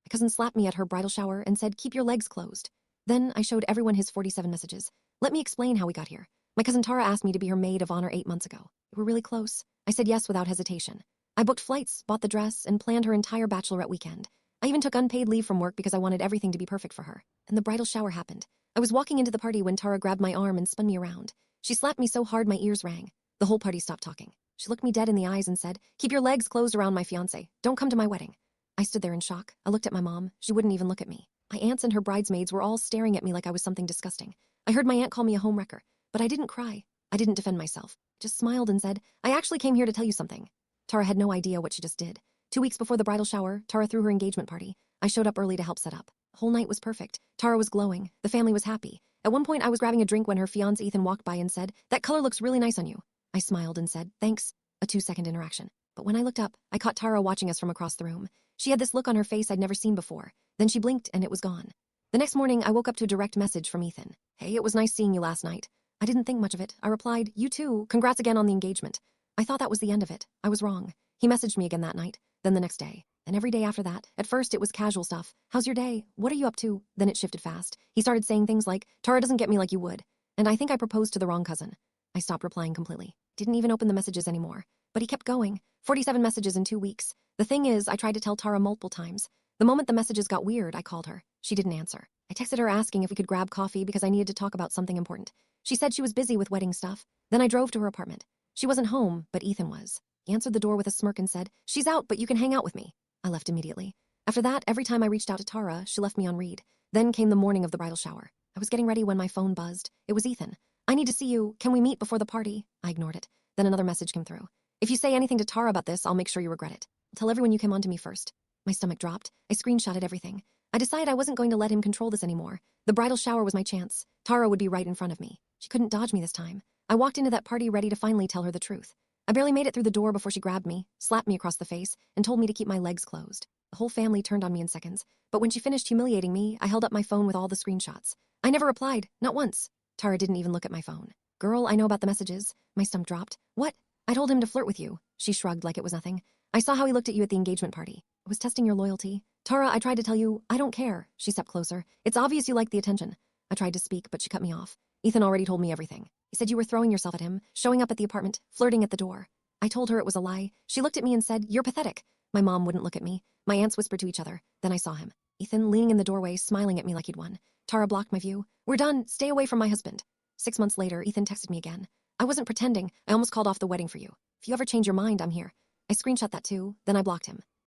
My cousin slapped me at her bridal shower and said, "Keep your legs closed." Then I showed everyone his 47 messages. Let me explain how we got here. My cousin Tara asked me to be her maid of honor 8 months ago. We were really close. I said yes without hesitation. I booked flights, bought the dress, and planned her entire bachelorette weekend. I even took unpaid leave from work because I wanted everything to be perfect for her. And the bridal shower happened. I was walking into the party when Tara grabbed my arm and spun me around. She slapped me so hard my ears rang. The whole party stopped talking. She looked me dead in the eyes and said, "Keep your legs closed around my fiancé. Don't come to my wedding." I stood there in shock. I looked at my mom. She wouldn't even look at me. My aunts and her bridesmaids were all staring at me like I was something disgusting. I heard my aunt call me a homewrecker, but I didn't cry. I didn't defend myself. Just smiled and said, "I actually came here to tell you something." Tara had no idea what she just did. 2 weeks before the bridal shower, Tara threw her engagement party. I showed up early to help set up. The whole night was perfect. Tara was glowing. The family was happy. At one point, I was grabbing a drink when her fiancé Ethan walked by and said, "That color looks really nice on you." I smiled and said, "Thanks." A 2-second interaction. But when I looked up, I caught Tara watching us from across the room. She had this look on her face I'd never seen before. Then she blinked and it was gone. The next morning, I woke up to a direct message from Ethan. "Hey, it was nice seeing you last night." I didn't think much of it. I replied, "You too. Congrats again on the engagement." I thought that was the end of it. I was wrong. He messaged me again that night, then the next day, and every day after that. At first, it was casual stuff. "How's your day? What are you up to?" Then it shifted fast. He started saying things like, "Tara doesn't get me like you would." And I think I proposed to the wrong cousin. I stopped replying completely. Didn't even open the messages anymore. But he kept going. 47 messages in 2 weeks. The thing is, I tried to tell Tara multiple times. The moment the messages got weird, I called her. She didn't answer. I texted her asking if we could grab coffee because I needed to talk about something important. She said she was busy with wedding stuff. Then I drove to her apartment. She wasn't home, but Ethan was. He answered the door with a smirk and said, "She's out, but you can hang out with me." I left immediately. After that, every time I reached out to Tara, she left me on read. Then came the morning of the bridal shower. I was getting ready when my phone buzzed. It was Ethan. "I need to see you. Can we meet before the party?" I ignored it. Then another message came through. "If you say anything to Tara about this, I'll make sure you regret it. Tell everyone you came on to me first." My stomach dropped. I screenshotted everything. I decided I wasn't going to let him control this anymore. The bridal shower was my chance. Tara would be right in front of me. She couldn't dodge me this time. I walked into that party ready to finally tell her the truth. I barely made it through the door before she grabbed me, slapped me across the face, and told me to keep my legs closed. The whole family turned on me in seconds. But when she finished humiliating me, I held up my phone with all the screenshots. I never replied, not once. Tara didn't even look at my phone. "Girl, I know about the messages." My stomach dropped. "What?" "I told him to flirt with you." She shrugged like it was nothing. "I saw how he looked at you at the engagement party. I was testing your loyalty." "Tara, I tried to tell you, I don't care." She stepped closer. "It's obvious you like the attention." I tried to speak, but she cut me off. "Ethan already told me everything. He said you were throwing yourself at him, showing up at the apartment, flirting at the door." I told her it was a lie. She looked at me and said, "You're pathetic." My mom wouldn't look at me. My aunts whispered to each other. Then I saw him. Ethan leaning in the doorway, smiling at me like he'd won. Tara blocked my view. "We're done. Stay away from my husband." 6 months later, Ethan texted me again. "I wasn't pretending. I almost called off the wedding for you. If you ever change your mind, I'm here." I screenshot that too, then I blocked him.